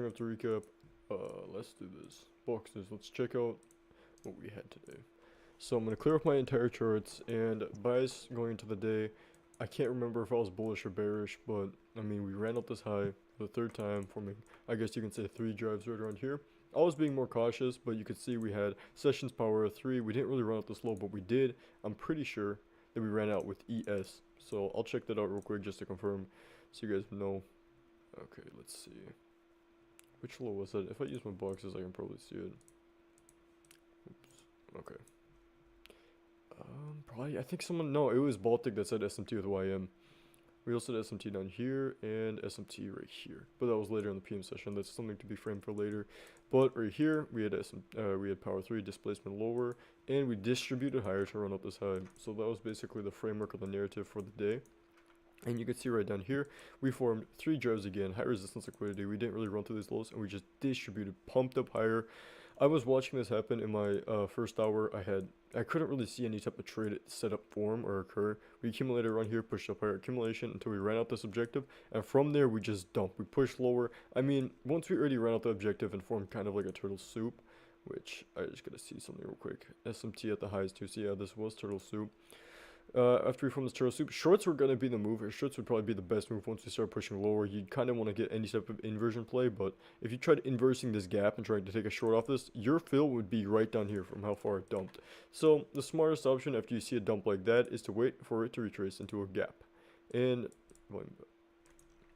have to recap. Let's do this. Boxes. Let's check out what we had today. So I'm gonna clear up my entire charts and bias going into the day. I can't remember if I was bullish or bearish, but I mean we ran up this high for the third time, forming I guess you can say 3 drives right around here. I was being more cautious, but you could see we had sessions power of 3. We didn't really run up this low, but we did. I'm pretty sure that we ran out with ES. So I'll check that out real quick just to confirm, so you guys know. Okay, let's see. Which low was that? If I use my boxes, I can probably see it. Oops. Okay. Probably, I think someone, no, it was Baltic that said SMT with YM. We also had SMT down here and SMT right here. But that was later in the PM session. That's something to be framed for later. But right here, we had power 3, displacement lower, and we distributed higher to run up this high. So that was basically the framework of the narrative for the day. And you can see right down here, we formed 3 drives again, high resistance liquidity. We didn't really run through these lows, and we just distributed, pumped up higher. I was watching this happen in my first hour. I couldn't really see any type of trade set up form or occur. We accumulated around here, pushed up higher accumulation until we ran out this objective, and from there we just dumped. We pushed lower. I mean, once we already ran out the objective and formed kind of like a turtle soup, which I just gotta see something real quick. SMT at the highs too. So yeah, this was turtle soup. After we form this turtle soup, shorts were going to be the move. Shorts would probably be the best move once we start pushing lower. You'd kind of want to get any type of inversion play, but if you tried inversing this gap and trying to take a short off this, your fill would be right down here from how far it dumped. So the smartest option after you see a dump like that is to wait for it to retrace into a gap. And volume,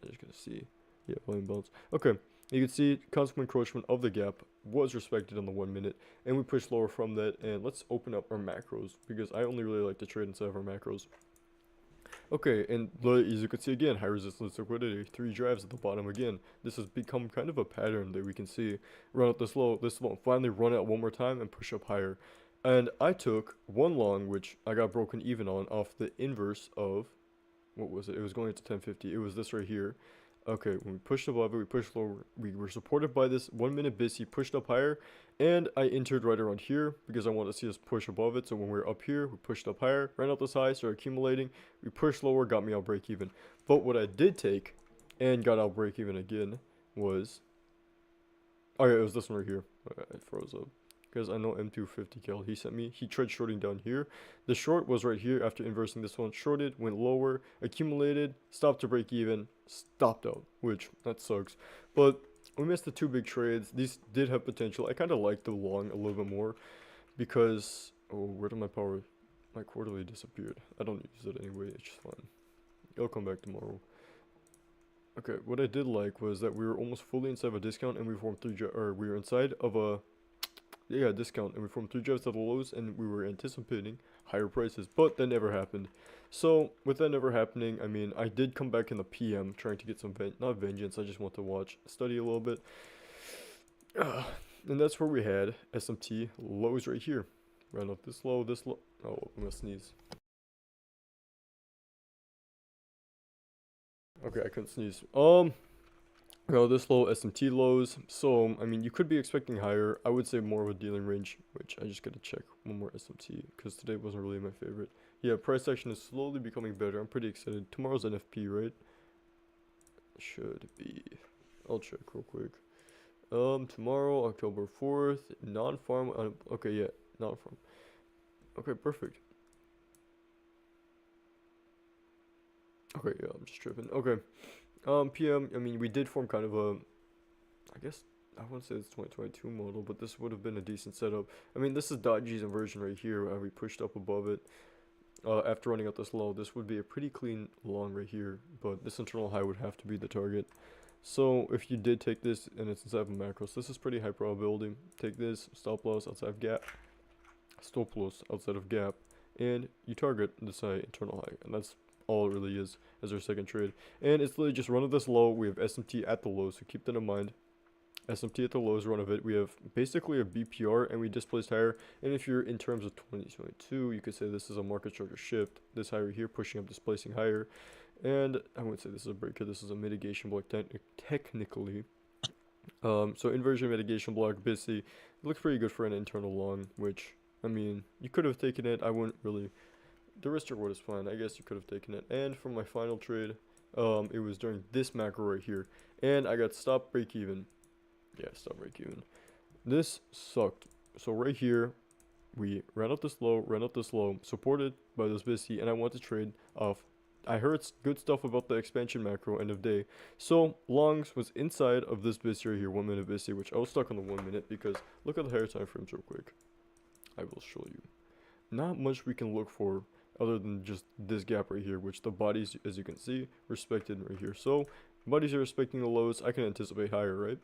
I'm just going to see. Yeah, volume bounce. Okay. You can see consequent encroachment of the gap was respected on the 1 minute, and we pushed lower from that. And let's open up our macros, because I only really like to trade inside of our macros. Okay, and as you can see again, high resistance liquidity, 3 drives at the bottom again. This has become kind of a pattern that we can see. Run out this low, finally run out one more time and push up higher. And I took one long, which I got broken even on, off the inverse of, what was it? It was going into 1050. It was this right here. Okay, when we pushed above it, we pushed lower. We were supported by this 1 minute BISI, pushed up higher, and I entered right around here because I wanted to see us push above it. So when we were up here, we pushed up higher, ran out this high, started accumulating. We pushed lower, got me out break even. But what I did take and got out break even again was, oh yeah, it was this one right here. It froze up. Because I know M250 kill he sent me. He tried shorting down here. The short was right here after inversing this one. Shorted, went lower, accumulated, stopped to break even, stopped out, which that sucks. But we missed the 2 big trades. These did have potential. I kind of like the long a little bit more because, oh, where did my power, my quarterly disappeared. I don't use it anyway. It's just fine. It'll come back tomorrow. Okay, what I did like was that we were almost fully inside of a discount, and we formed we were inside of a discount, and we formed 3 drives at the lows, and we were anticipating higher prices, but that never happened. So with that never happening, I mean, I did come back in the PM trying to get some not vengeance. I just want to study a little bit, and that's where we had SMT lows right here. Ran up this low. Oh, I'm gonna sneeze. Okay, I couldn't sneeze. This low SMT lows, so I mean you could be expecting higher. I would say more of a dealing range, which I just gotta check one more SMT because today wasn't really my favorite. Yeah, price action is slowly becoming better. I'm pretty excited. Tomorrow's NFP, right? Should be. I'll check real quick. Tomorrow, October 4th, non-farm. Okay, yeah, non-farm. Okay, perfect. Okay, yeah, I'm just tripping. Okay. PM, I mean, we did form kind of a, I guess, I wouldn't say it's 2022 model, but this would have been a decent setup. I mean, this is Dodgy's inversion right here, where we pushed up above it. After running out this low, this would be a pretty clean long right here, but this internal high would have to be the target. So if you did take this, and it's inside of a macros, this is pretty high probability. Take this, stop loss outside of gap, stop loss outside of gap, and you target this high internal high, and that's all it really is as our second trade. And it's literally just run of this low. We have SMT at the low, so keep that in mind. SMT at the lows, run of it. We have basically a BPR, and we displaced higher. And if you're in terms of 2022, you could say this is a market structure shift. This higher here, pushing up, displacing higher. And I wouldn't say this is a breaker. This is a mitigation block technically. So inversion mitigation block, BISI. It looks pretty good for an internal long, which, I mean, you could have taken it. I wouldn't really. The risk reward is fine. I guess you could have taken it. And for my final trade, it was during this macro right here, and I got stop break even. Yeah, stop break even. This sucked. So right here, we ran up this low, supported by this BSC, and I want to trade off. I heard good stuff about the expansion macro end of day. So longs was inside of this BSC right here, 1 minute BSC, which I was stuck on the 1 minute because look at the higher time frames real quick. I will show you. Not much we can look for other than just this gap right here, which the bodies, as you can see, respected right here. So bodies are respecting the lows. I can anticipate higher, right?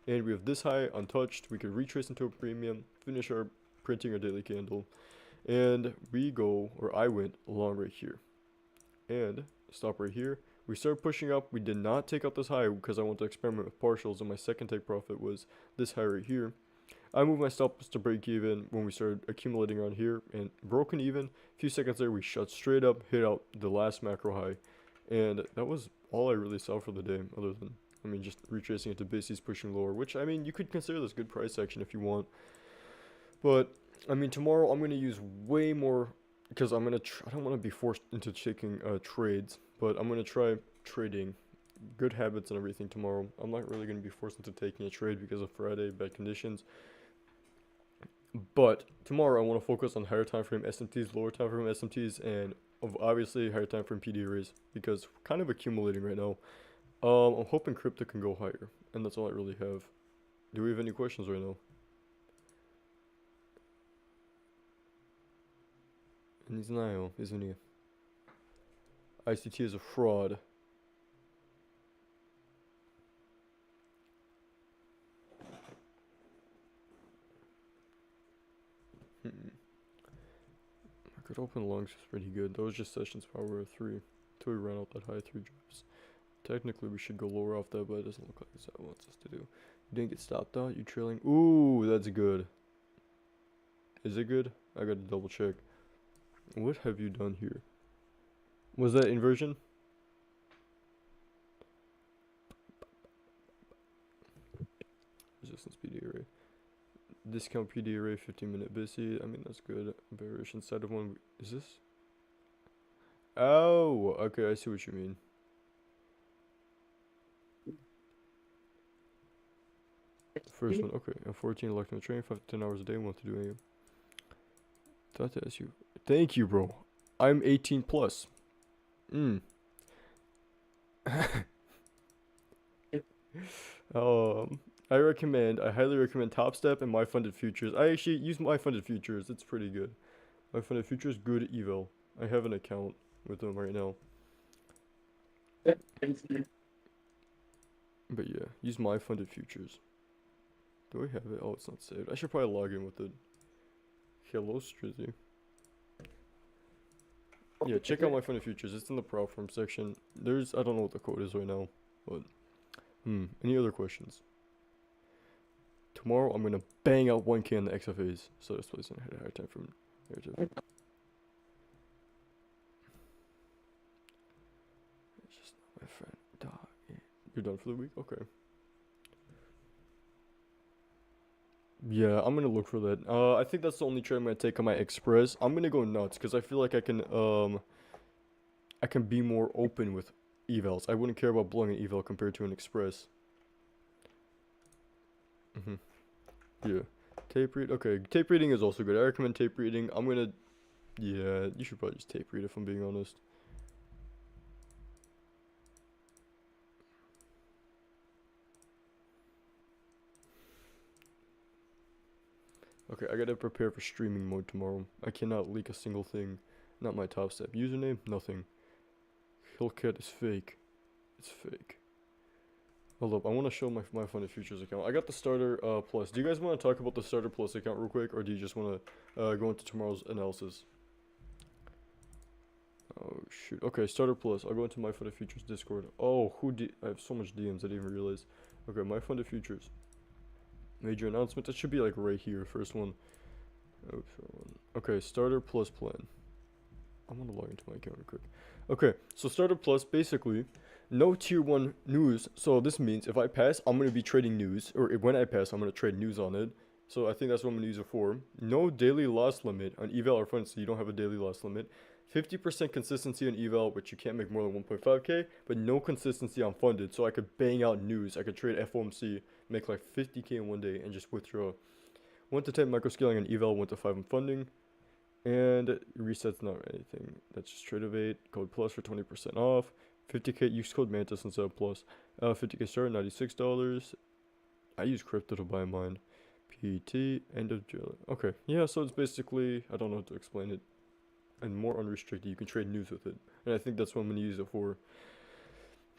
And we have this high untouched. We could retrace into a premium, finish our printing our daily candle, and we go, or I went along right here, and stop right here. We started pushing up. We did not take out this high because I want to experiment with partials, and my second take profit was this high right here. I moved my stops to break even when we started accumulating around here and broken even. A few seconds later, we shut straight up, hit out the last macro high, and that was all I really saw for the day, other than, I mean, just retracing it to bases pushing lower, which, I mean, you could consider this good price action if you want. But, I mean, tomorrow I'm going to use way more, because I'm going to, I don't want to be forced into taking trades, but I'm going to try trading good habits and everything tomorrow. I'm not really going to be forced into taking a trade because of Friday, bad conditions. But tomorrow I want to focus on higher time frame SMTs, lower time frame SMTs, and obviously higher time frame PD arrays, because we're kind of accumulating right now. I'm hoping crypto can go higher, and that's all I really have. Do we have any questions right now? Не знаю, извини. ICT is a fraud. Market open longs was pretty good. That was just sessions power of 3. Until we ran out that high 3 drops. Technically we should go lower off that, but it doesn't look like it's what it wants us to do. You didn't get stopped out, you trailing. Ooh, that's good. Is it good? I gotta double check. What have you done here? Was that inversion? Resistance PD array. Discount PD array, 15-minute busy. I mean, that's good. Variation side of one. Is this? Oh, okay, I see what you mean. First one, okay. I'm 14, locked on the train, 5 to 10 hours a day, want to do AM. Thought to ask you. Thank you, bro. I'm 18 plus. I highly recommend Top Step and My Funded Futures. I actually use My Funded Futures. It's pretty good. My Funded Futures, good eval. I have an account with them right now. But yeah, use My Funded Futures. Do I have it? Oh, it's not saved. I should probably log in with it. Hello, Strizzy. Yeah, check out My Funded Futures. It's in the platform section. There's, I don't know what the code is right now, but any other questions? Tomorrow I'm gonna bang out 1K on the XFAs, so that's why I had a hard time from here too. It's just not my friend. You're done for the week? Okay. Yeah, I'm gonna look for that. I think that's the only trade I'm gonna take on my Express. I'm gonna go nuts because I feel like I can be more open with evals. I wouldn't care about blowing an eval compared to an Express. Yeah. Tape read. Okay, tape reading is also good. I recommend tape reading. Yeah, you should probably just tape read if I'm being honest. Okay, I gotta prepare for streaming mode tomorrow. I cannot leak a single thing. Not my Top Step username, nothing. Hillcat is fake. It's fake. Hold up, I want to show my Funded Futures account. I got the Starter Plus. Do you guys want to talk about the Starter Plus account real quick, or do you just want to go into tomorrow's analysis? Oh shoot. Okay, Starter Plus. I'll go into my Funded Futures Discord. Oh, I have so much DMs I didn't even realize. Okay, my Funded Futures. Major announcement. That should be like right here, first one. Oops, okay, Starter Plus plan. I'm gonna log into my account real quick. Okay, so Starter Plus, basically, no tier 1 news. So this means if I pass, I'm gonna be trading news, or when I pass, I'm gonna trade news on it. So I think that's what I'm gonna use it for. No daily loss limit on eval or fund, so you don't have a daily loss limit. 50% consistency on eval, which you can't make more than 1.5k, but no consistency on funded. So I could bang out news. I could trade FOMC, make like 50k in one day, and just withdraw. 1 to 10 microscaling on eval, 1 to 5 on funding. And resets not anything. That's just trade of 8. Code plus for 20% off. 50k, use code Mantas instead of plus. 50k start, $96. I use crypto to buy mine. PT, end of July. Okay, yeah, so it's basically, I don't know how to explain it. And more unrestricted, you can trade news with it. And I think that's what I'm going to use it for.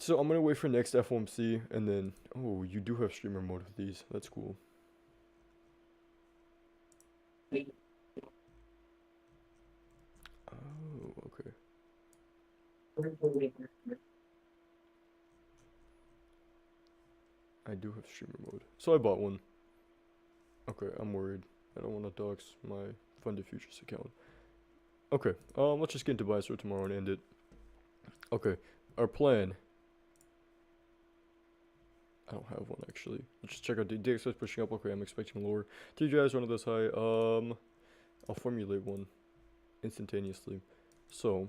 So I'm going to wait for next FOMC, and then, oh, you do have streamer mode with these. That's cool. Oh, okay. I do have streamer mode. So I bought one. Okay, I'm worried. I don't want to dox my Funded Futures account. Okay, let's just get into buy store tomorrow and end it. Okay, our plan. I don't have one actually. Let's just check out the DXY is pushing up. Okay, I'm expecting lower. TGI is running this high. I'll formulate one instantaneously. So,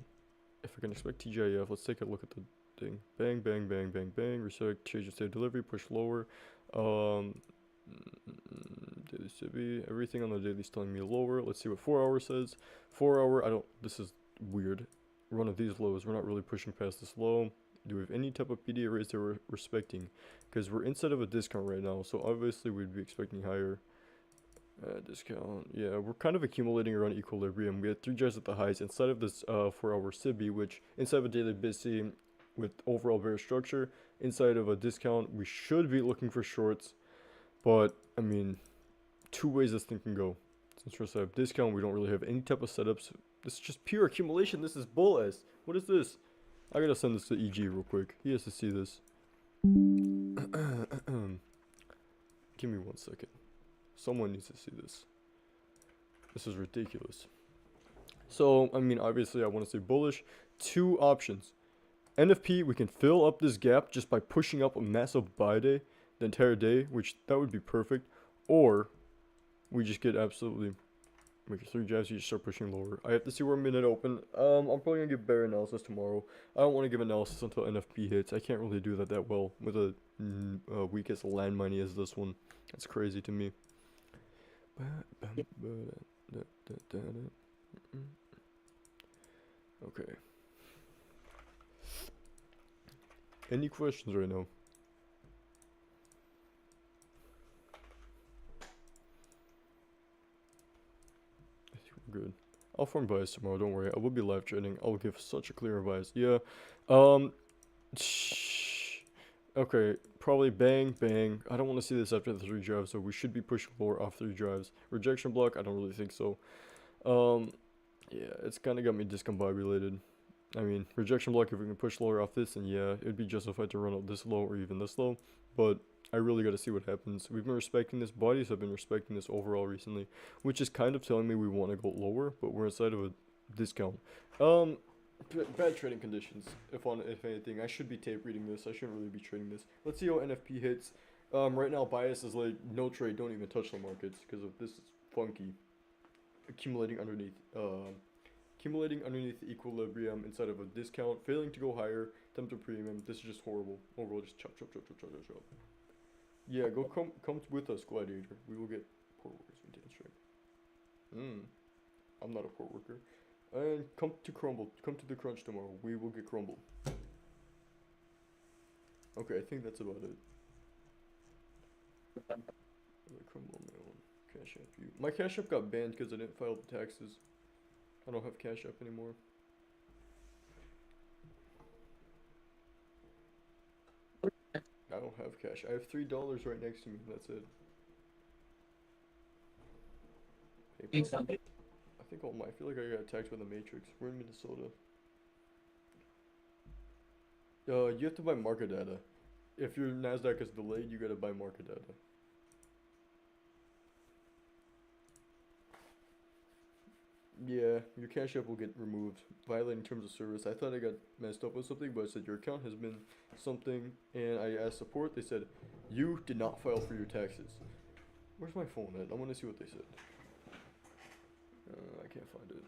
if I can expect TGIF, let's take a look at the thing. Bang, bang, bang, bang, bang. Reset, change of state delivery, push lower. Daily Cibi, everything on the daily is telling me lower. Let's see what 4 hour says. 4 hour, this is weird. One of these lows, we're not really pushing past this low. Do we have any type of PDA rates that we're respecting? Because we're inside of a discount right now, so obviously we'd be expecting higher. Discount, yeah, we're kind of accumulating around equilibrium. We had 3 jars at the highs inside of this 4 hour Cibi, which inside of a daily busy with overall bear structure, inside of a discount, we should be looking for shorts. But, I mean, 2 ways this thing can go. Since we're inside of discount, we don't really have any type of setups. This is just pure accumulation. This is bull ass. What is this? I gotta send this to EG real quick. He has to see this. Give me 1 second. Someone needs to see this. This is ridiculous. So, I mean, obviously I want to say bullish. 2 options. NFP, we can fill up this gap just by pushing up a massive buy day the entire day, which that would be perfect. Or we just get absolutely make 3 jabs, you just start pushing lower. I have to see where I'm gonna open. I'm probably gonna give bear analysis tomorrow. I don't want to give analysis until NFP hits. I can't really do that well with a weakest land money as this one. That's crazy to me. Okay. Any questions right now? I think we're good. I'll form bias tomorrow, don't worry. I will be live trading. I'll give such a clear bias. Yeah. Okay, probably bang, bang. I don't want to see this after the 3 drives, so we should be pushing lower off 3 drives. Rejection block, I don't really think so. Yeah, it's kind of got me discombobulated. I mean, rejection block, if we can push lower off this, then yeah, it'd be justified to run out this low or even this low. But I really got to see what happens. We've been respecting this. Bodies have been respecting this overall recently, which is kind of telling me we want to go lower, but we're inside of a discount. Bad trading conditions. If anything, I should be tape reading this. I shouldn't really be trading this. Let's see how NFP hits. Right now bias is like no trade. Don't even touch the markets because of this is funky. Accumulating underneath equilibrium inside of a discount, failing to go higher, attempt to premium. This is just horrible. Overall, just chop. Yeah, come with us, Gladiator. We will get poor workers maintain strength. I'm not a poor worker. And come to the crunch tomorrow. We will get crumbled. Okay, I think that's about it. Crumble on my own. Cash App you. My Cash App got banned because I didn't file the taxes. I don't have Cash App anymore. I don't have cash. I have $3 right next to me. That's it. PayPal? I think I feel like I got attacked by the Matrix. We're in Minnesota. You have to buy market data. If your NASDAQ is delayed, you gotta buy market data. Yeah, your Cash App will get removed, violating terms of service. I thought I got messed up with something, but it said your account has been something, and I asked support. They said, you did not file for your taxes. Where's my phone at? I want to see what they said. I can't find it.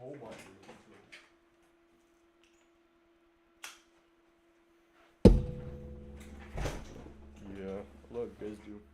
Oh my goodness. Yeah, a lot of guys do.